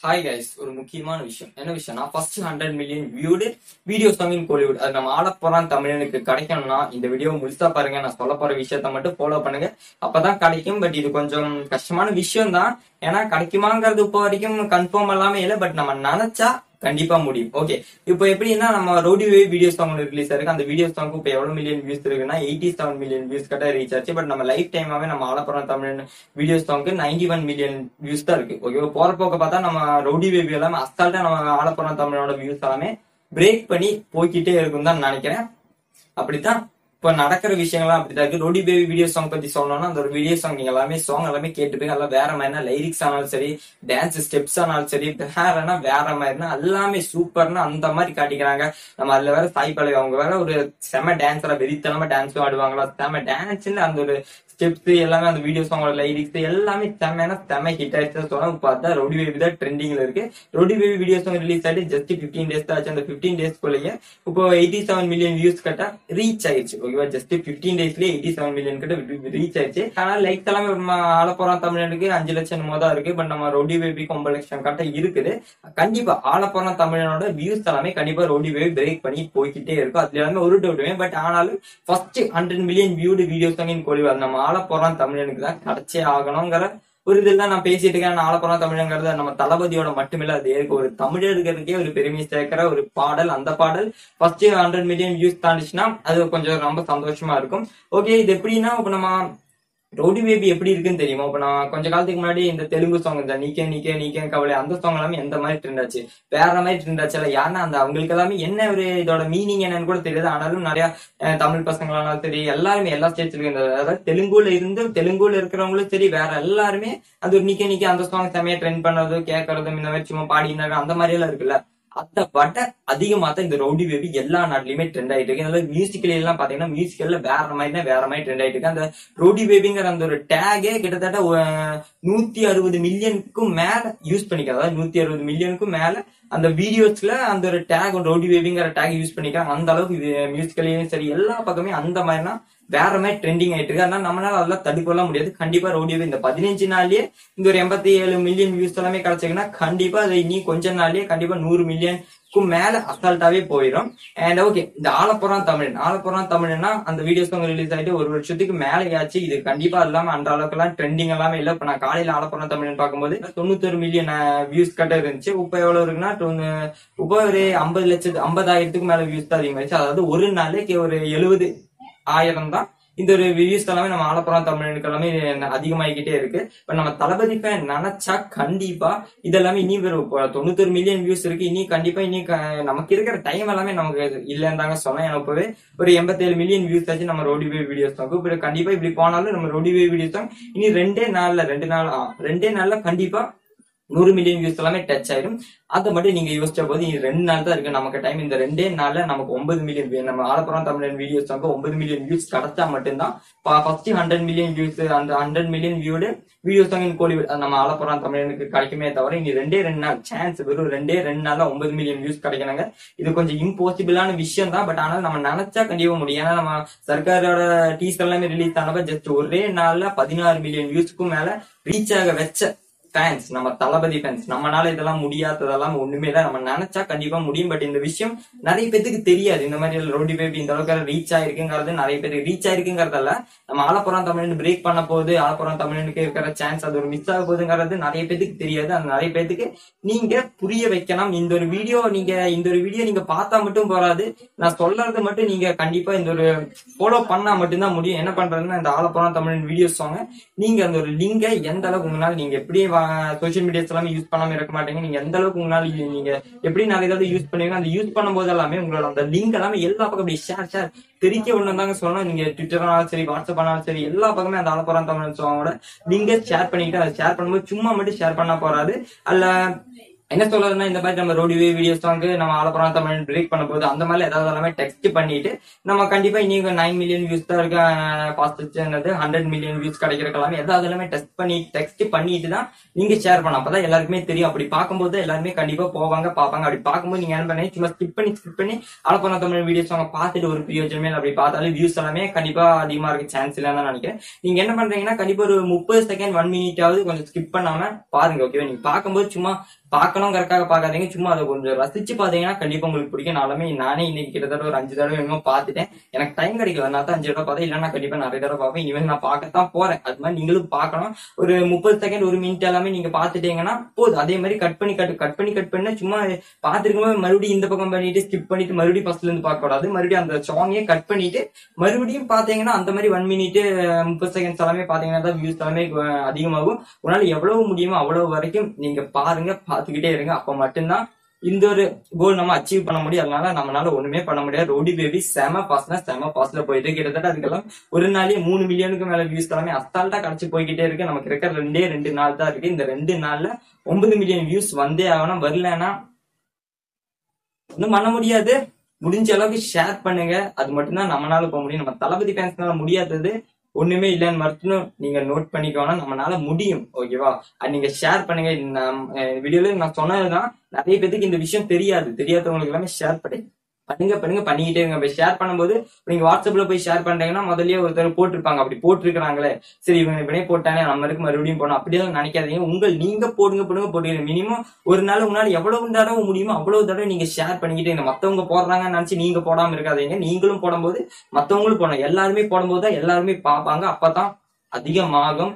Hi guys, ஒரு முக்கியமான விஷயம். என்ன விஷயம்னா, first 100 million viewed video song இன் கோலிவுட் அது நம்ம ஆளப்போறான் தமிழனுக்கு கிடைக்கணும்னா இந்த வீடியோ முழுசா பாருங்க. நான் சொல்ல போற விஷயத்த மட்டும் ஃபாலோ பண்ணுங்க, அப்பதான் கிடைக்கும். பட் இது கொஞ்சம் கஷ்டமான விஷயம் தான். ஏன்னா கிடைக்குமாங்கிறது இப்போ வரைக்கும் கன்ஃபார்ம் எல்லாமே இல்லை. பட் நம்ம நினைச்சா கண்டிப்பா முடியும். ஓகே, இப்போ எப்படின்னா நம்ம ரோடிவே வீடியோ சாங் ரிலீஸ் ஆயிருக்கு. அந்த வீடியோ சாங்க்கு இப்போ எவ்வளவு மில்லியன் வியூஸ் இருக்குன்னா 87 மில்லியன் வியூஸ் கிட்ட ரீச் ஆச்சு. பட் நம்ம லைஃப் டைமாவே நம்ம ஆளப்போறான் தமிழ் வீடியோ சாங்க்கு 91 மில்லியன் வியூஸ் தான் இருக்கு. ஓகே, போற போக்க பார்த்தா நம்ம ரவுடி பேபி எல்லாமே அஸ்தால்ட்டா நம்ம ஆளப்போறான் தமிழோட வியூஸ் எல்லாமே பிரேக் பண்ணி போய்கிட்டே இருக்கும் தான் நினைக்கிறேன். அப்படித்தான் இப்ப நடக்கிற விஷயங்கள்லாம் அப்படிதான் இருக்கு. ரோடி பேபி வீடியோ சாங் பத்தி சொல்லணும்னா அந்த ஒரு வீடியோ சாங் நீங்க எல்லாமே சாங் எல்லாமே கேட்டுப்பீங்க. எல்லாம் வேற மாதிரினா லிரிக்ஸ் ஆனாலும் சரி, டான்ஸ் ஸ்டெப்ஸ் ஆனாலும் சரி, வேறனா வேற மாதிரினா எல்லாமே சூப்பர்னா அந்த மாதிரி காட்டிக்கிறாங்க. நம்ம அதுல வேற சாய் பல்லவி அவங்க வேற ஒரு செம டான்ஸரா வெறித்தனமா டான்ஸும் ஆடுவாங்களா. செம டான்ஸ்ன்னு அந்த ஒரு ஸ்டெப்ஸ் எல்லாமே அந்த வீடியோ சாங்கோட லிரிக்ஸ் எல்லாமே செம ஹிட் ஆயிடுச்சு சொல்லலாம். பார்த்தா ரவுடி பேபி தான் ட்ரெண்டிங்ல இருக்கு. Rowdy baby video song release ஆயிட்டு ஜஸ்ட் 15 டேஸ் தான் ஆச்சு. அந்த 15 டேஸ்க்குள்ளேயே இப்போ 87 மில்லியன் வியூஸ் கிட்ட ரீச் ஆயிடுச்சு. ஓகேவா, ஜஸ்ட் 15 டேஸ்லயே 87 மில்லியன் கிட்ட ரீச் ஆயிடுச்சு. ஆனா லைக் எல்லாமே ஆளப்போறான் தமிழனுக்கு 5 லட்சம் தான் இருக்கு. பட் நம்ம ரவுடி பேபிக்கு 9 லட்சம் கிட்ட இருக்குது. கண்டிப்பா ஆளப்போறான் தமிழனோட வியூஸ் எல்லாமே கண்டிப்பா ரவுடி பேபி பிரேக் பண்ணி போய்கிட்டே இருக்கும். அதுல எல்லாமே ஒரு டவுட்டுமே. பட் ஆனாலும் first 100 million viewed video song Kollywood நம்ம ஆளப்போறான் தமிழனுக்கு தான் கிடைச்சே ஆகணுங்கிற ஒரு இதெல்லாம் நான் பேசிட்டு இருக்கேன். ஆளப்போறான் தமிழங்கிறது நம்ம தளபதியோட மட்டுமில்ல, அது ஒரு தமிழர்களுக்கே ஒரு பெருமை சேர்க்கிற ஒரு பாடல். அந்த பாடல் ஃபர்ஸ்ட் 100 மில்லியன் வியூஸ் தாண்டிச்சுன்னா அது கொஞ்சம் ரொம்ப சந்தோஷமா இருக்கும். ஓகே, இது எப்படின்னா இப்ப நம்ம ரவுடி பேபி எப்படி இருக்குன்னு தெரியுமா? இப்ப நான் கொஞ்ச காலத்துக்கு முன்னாடி இந்த தெலுங்கு சாங் இந்த நீக்கே நீக்கே நீக்கே கவலை அந்த சாங் எல்லாமே எந்த மாதிரி ட்ரெண்ட் ஆச்சு, வேற மாதிரி ட்ரெண்ட் ஆச்சு. இல்ல யாருன்னா அந்த அவங்களுக்கு எல்லாமே என்ன ஒரு இதோட மீனிங் என்னன்னு கூட தெரியாது. ஆனாலும் நிறைய தமிழ் பசங்களாலும் சரி எல்லாருமே எல்லா ஸ்டேட்ஸ்ல இருக்கு. அதாவது தெலுங்குல இருக்கிறவங்களும் சரி வேற எல்லாருமே அந்த ஒரு நீக்கே நீக்கே அந்த சாங் செமையா ட்ரெண்ட் பண்ணது கேட்கறதும் இந்த மாதிரி சும்மா பாடினாங்க அந்த மாதிரி எல்லாம் இருக்குல்ல. அத விட அதிகமா தான் இந்த ரவுடி பேபி எல்லா நாட்டிலுமே ட்ரெண்ட் ஆயிட்டு இருக்கு. அதாவது மியூசிக்கல் எல்லாம் பாத்தீங்கன்னா மியூசிக்கல்ல வேற மாதிரி ட்ரெண்ட் ஆயிட்டு இருக்கு. அந்த ரவுடி பேபிங்கிற அந்த ஒரு டேகே கிட்டத்தட்ட 160 மில்லியனுக்கும் மேல யூஸ் பண்ணிக்க. அதாவது 160 மில்லியனுக்கும் மேல அந்த வீடியோஸ்ல அந்த ஒரு டேக் ரவுடி பேபிங்கிற டேக் யூஸ் பண்ணிக்கிறாங்க. அந்த அளவுக்கு மியூசிக்கலையும் சரி எல்லா பக்கமே அந்த மாதிரினா வேற மாதிரி ட்ரெண்டிங் ஆயிட்டு இருக்கு. அதனால நம்மளால அதெல்லாம் தடுக்கலாம் முடியாது. கண்டிப்பா ரவுடி பேபி இந்த 15 நாள்லயே இந்த ஒரு 87 மில்லியன் வியூஸ் எல்லாமே கிடைச்சிங்கன்னா கண்டிப்பா அது இனி கொஞ்ச நாள்லயே கண்டிப்பா 100 மில்லியனுக்கும் மேல அசால்ட்டாவே போயிடும். அண்ட் ஓகே, இந்த ஆளப்போறான் தமிழ்னா அந்த வீடியோ சாங் ரிலீஸ் ஆயிட்டு ஒரு வருஷத்துக்கு மேலேயாச்சு. இது கண்டிப்பா இல்லாம அந்த அளவுக்கு எல்லாம் ட்ரெண்டிங் எல்லாமே இல்ல. இப்ப நான் காலையில ஆளப்போறான் தமிழ்னு பார்க்கும்போது 91 மில்லியன் வியூஸ் கிட்ட இருந்துச்சு. இப்ப எவ்வளவு இருக்குன்னா இப்ப ஒரு 50,000க்கு மேல வியூஸ் தான் அதிகமாயிடுச்சு. அதாவது ஒரு நாளைக்கு ஒரு 70,000 தான் இந்த ஒரு வியூஸ் எல்லாமே நம்ம ஆளப்போறான் தமிழனுக்கு எல்லாமே அதிகமாகிக்கிட்டே இருக்கு. இப்ப நம்ம தளபதி ஃபேன் நினைச்சா கண்டிப்பா இதெல்லாமே இனி வரும். 91 மில்லியன் வியூஸ் இருக்கு. இனி கண்டிப்பா நமக்கு இருக்கிற டைம் எல்லாமே நமக்கு இல்லன்னு தாங்க சொன்னேன். எனக்கு இப்பவே ஒரு 87 மில்லியன் வியூஸ் ஆச்சு நம்ம ரோடி வே வீடியோஸ் தான். இப்ப கண்டிப்பா இப்படி போனாலும் நம்ம ரோடி வே வீடியோஸ் தான் இனி ரெண்டே நாள்ல கண்டிப்பா 100 மில்லியன் வியூஸ் எல்லாமே டச் ஆயிடும். அதை மட்டும் நீங்க யோசிச்ச போது 2 நாள் தான் இருக்கு நமக்கு டைம். இந்த 2 நாள்ல நமக்கு 9 மில்லியன் நம்ம ஆளப்போறான் தமிழன் வீடியோஸ் வந்து 9 மில்லியன் வியூஸ் கிடைச்சா மட்டும்தான் ஃபர்ஸ்ட் 100 மில்லியன் வியூஸ் அந்த 100 மில்லியன் வியூடு வீடியோஸ் இன் கோலிவுட் நம்ம ஆளப்போறான் தமிழனுக்கு கிடைக்குமே தவிர இனி 2 நாள் சான்ஸ் வெறும் 2 நாள்ல 9 மில்லியன் வியூஸ் கிடைக்கணுங்க. இது கொஞ்சம் இம்பாசிபிளான விஷயம் தான். பட் ஆனால் நம்ம நினைச்சா கண்டிப்பா முடியும். ஏன்னா நம்ம சர்க்காரோட டீசர் எல்லாமே ரிலீஸ் ஆனப்ப ஜஸ்ட் ஒரே நாள்ல 16 மில்லியன் வியூஸ்க்கும் மேல ரீச் ஆக வச்ச ஃபேன்ஸ் நம்ம தளபதி ஃபேன்ஸ். நம்மளால இதெல்லாம் முடியாததெல்லாம் ஒண்ணுமே இல்லை. நம்ம நினைச்சா கண்டிப்பா முடியும். பட் இந்த விஷயம் நிறைய பேருக்கு தெரியாது. இந்த மாதிரி ரவுடி பேபி இந்த அளவுக்கு ரீச் ஆயிருக்குங்கிறது நிறைய பேருக்கு ரீச் ஆயிருக்குங்கிறதால நம்ம ஆளப்போறான் தமிழன் பிரேக் பண்ண போகுது, ஆளப்போறான் தமிழனுக்கு இருக்கிற சான்ஸ் அது ஒரு மிஸ் ஆக போகுதுங்கிறது நிறைய பேருக்கு தெரியாது. அந்த நிறைய பேருக்கு நீங்க புரிய வைக்கணும். இந்த ஒரு வீடியோ நீங்க பார்த்தா மட்டும் போறாது. நான் சொல்றது மட்டும் நீங்க கண்டிப்பா இந்த ஒரு ஃபாலோ பண்ணா மட்டும்தான் முடியும். என்ன பண்றதுன்னா இந்த ஆளப்போறான் தமிழன் வீடியோஸ் சாங் நீங்க அந்த ஒரு லிங்கை எந்த அளவுக்கு உங்களால நீங்க எப்படி சோசியல் மீடியாஸ் எல்லாமே யூஸ் பண்ணாம இருக்க மாட்டீங்க. நீங்க எந்த அளவுக்கு உங்களால நீங்க எப்படி நிறைய ஏதாவது யூஸ் பண்ணுவீங்க. அந்த யூஸ் பண்ணும்போது எல்லாமே உங்களோட அந்த லிங்க் எல்லாமே எல்லா பக்கம் அப்படி ஷேர் தெரிக்க ஒண்ணு தாங்க சொல்லணும். நீங்க ட்விட்டர்னாலும் சரி, வாட்ஸ்அப் ஆனாலும் சரி, எல்லா பக்கமே அந்த ஆளப்போறான் தமிழ் சாங்கோட லிங்கை ஷேர் பண்ணிக்கிட்டு அதை ஷேர் பண்ணும்போது சும்மா மட்டும் ஷேர் பண்ணா போறாது. அல்ல என்ன சொல்றதுன்னா இந்த மாதிரி நம்ம ரோடிவே வீடியோஸ் வந்து நம்ம ஆளப்போறான் தமிழ் பிரேக் பண்ண போது அந்த மாதிரி ஏதாவது எல்லாமே டெக்ஸ்ட் பண்ணிட்டு நம்ம கண்டிப்பா இன்னைக்கு 9 மில்லியன் வியூஸ் தான் இருக்க ஃபாஸ்ட் 100 மில்லியன் வியூஸ் கிடைக்கிறக்கலாமே ஏதாவது எல்லாமே டெக்ஸ்ட் பண்ணிட்டு தான் நீங்க ஷேர் பண்ண. அப்பதான் எல்லாருக்குமே தெரியும். அப்படி பார்க்கும்போது எல்லாருமே கண்டிப்பா போவாங்க பார்ப்பாங்க. அப்படி பார்க்கும்போது நீங்க என்ன பண்ணி சும்மா ஸ்கிப் பண்ணி ஆளப்போறான் தமிழ் வீடியோஸ் அவங்க பார்த்துட்டு ஒரு பிரயோஜனமே அப்படி பார்த்தாலும் வியூஸ் எல்லாமே கண்டிப்பா அதிகமா இருக்க சான்ஸ் இல்லைன்னு தான் நினைக்கிறேன். நீங்க என்ன பண்றீங்கன்னா கண்டிப்பா ஒரு 30 செகண்ட் 1 மினிட் ஆவது கொஞ்சம் ஸ்கிப் பண்ணாம பாருங்க. ஓகேவா, நீங்க பார்க்கும்போது சும்மா பார்க்கணுங்கிறதுக்காக பார்க்காதீங்க, சும்மா அதை கொஞ்சம் ரசிச்சு பாத்தீங்கன்னா கண்டிப்பா உங்களுக்கு பிடிக்கும். நானே இன்னைக்கு கிட்டத்தட்ட ஒரு 5 தடவை என்னமோ பார்த்துட்டேன். எனக்கு டைம் கிடைக்கல, நான் தான் 5 தடவை பார்த்தேன். இல்லைன்னா கண்டிப்பா நிறைய தடவை பார்ப்பேன். இனிமேல் நான் பார்க்கத்தான் போறேன். அது மாதிரி நீங்களும் பார்க்கணும். ஒரு 30 செகண்ட் 1 மினிட் எல்லாமே நீங்க பாத்துட்டீங்கன்னா போதும். அதே மாதிரி கட் பண்ணி சும்மா பாத்துருக்கும் மறுபடியும் இந்த பக்கம் பண்ணிட்டு ஸ்கிப் பண்ணிட்டு மறுபடியும் ஃபர்ஸ்ட்ல இருந்து பார்க்க கூடாது. மறுபடியும் அந்த சாங்கே கட் பண்ணிட்டு மறுபடியும் பாத்தீங்கன்னா அந்த மாதிரி 1 மினிட் 30 செகண்ட்ஸ் எல்லாமே பாத்தீங்கன்னா தான் வியூஸ் எல்லாமே அதிகமாகும். உங்களால எவ்வளவு முடியுமோ அவ்வளவு வரைக்கும் நீங்க பாருங்க, பாத்துக்கிட்டே இருங்க. அப்ப மட்டும்தான் இந்த ஒரு கோல் நம்ம அச்சீவ் பண்ண முடியும். அதனால நம்மளால ஒண்ணுமே பண்ண முடியாது. ரோடி பேபி செம பாஸ்ட்ல போயிட்டு கிட்டத்தட்ட அதுக்கெல்லாம் ஒரு நாளே 3 மில்லியனுக்கு மேல வியூஸ் எல்லாமே அசால்ட்டா கிடைச்சு போய்கிட்டே இருக்கு. நமக்கு இருக்க 2 நாள் தான் இருக்கு. இந்த 2 நாள்ல 9 மில்லியன் வியூஸ் வந்தே ஆகணும். வரலன்னா ஒன்னும் பண்ண முடியாது. முடிஞ்ச அளவுக்கு ஷேர் பண்ணுங்க. அது மட்டும்தான் நம்மளால போக முடியும். நம்ம தளபதி ஃபேன்ஸ்னால முடியாதது ஒண்ணுமே இல்லைன்னு மட்டும் நீங்க நோட் பண்ணிக்கோனா நம்மளால முடியும். ஓகேவா? அது நீங்க ஷேர் பண்ணுங்க. வீடியோல நான் சொன்னதுதான் நிறைய பேருக்கு இந்த விஷயம் தெரியாதவங்களுக்கு எல்லாமே ஷேர் பண்ணிக்கிட்டே இருங்க. போய் ஷேர் பண்ணும்போது நீங்க வாட்ஸ்அப்ல போய் ஷேர் பண்றீங்கன்னா முதல்லயே ஒருத்தர் போட்டிருப்பாங்க, அப்படி போட்டிருக்காங்களே சரி இவங்க இப்படியே போட்டானே நம்மளுக்கு மறுபடியும் போனோம் அப்படியெல்லாம் நினைக்காதீங்க. நீங்க போடுங்க. மினிமம் ஒரு நாள் உங்களால எவ்வளவு தடவை முடியுமோ அவ்வளவு தடவை நீங்க ஷேர் பண்ணிக்கிட்டே இருங்க. மத்தவங்க போடுறாங்கன்னு நினைச்சு நீங்க போடாம இருக்காதீங்க. நீங்களும் போடும்போது மத்தவங்களும் போடணும். எல்லாருமே போடும்போது தான் எல்லாருமே பார்ப்பாங்க. அப்பதான் அதிகமாகும்.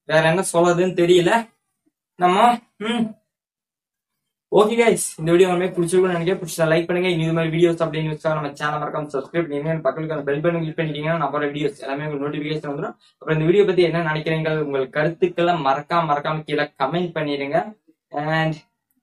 வேற என்ன சொல்றதுன்னு தெரியல. நம்ம ஓகே கைஸ், இந்த வீடியோ எல்லாமே பிடிச்சிருக்கும்னு நினைக்கிறேன். பிடிச்சா லைக் பண்ணுங்க. இது மாதிரி வீடியோஸ் அப்படின்னு நம்ம சேனல் மறக்காம சப்ஸ்கிரைப் பண்ணீங்க. பக்கத்துல பெல் பட்டன் கிளிக் பண்ணிட்டீங்கன்னா நம்ம வீடியோஸ் எல்லாமே உங்களுக்கு நோட்டிபிகேஷன் வந்துடும். அப்புறம் இந்த வீடியோ பத்தி என்ன நினைக்கிறீங்க, உங்கள் கருத்துக்களை மறக்காம கீழே கமெண்ட் பண்ணிடுங்க. அண்ட்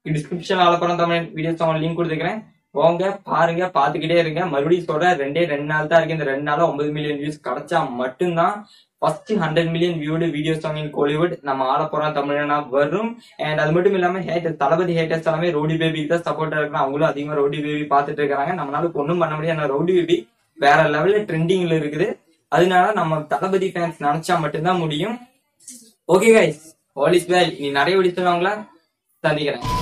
டிஸ்கிரிப்ஷன் ஆலப்புறம் தமிழ் வீடியோஸ் அவங்க லிங்க் கொடுத்துக்கிறேன். போங்க பாருங்க, பாத்துக்கிட்டே இருங்க. மறுபடியும் சொல்றேன், 2 நாள் தான் இருக்கு. இந்த 2 நாள 9 மில்லியன் வியூஸ் கிடைச்சா மட்டும்தான் first 100 million viewed video song இன் கோலிவுட் நம்ம ஆலப்புறம் தமிழனா வரும். அண்ட் அது மட்டும் இல்லாம தளபதி ஹேட்டர்ஸ் எல்லாமே ரோடி பேபி தான் சப்போர்ட்டா இருக்காங்க. அவங்களும் அதிகமா ரோடி பேபி பாத்துட்டு இருக்காங்க. நம்மளால ஒன்னும் பண்ண முடியாது. ரோடி பேபி வேற லெவல்ல ட்ரெண்டிங்ல இருக்குது. அதனால நம்ம தளபதி ஃபேன்ஸ் நினைச்சா மட்டும்தான் முடியும். Okay guys, all is well. நீ நிறைய வீடியோஸ் அவங்கள சந்திக்கிறேன்.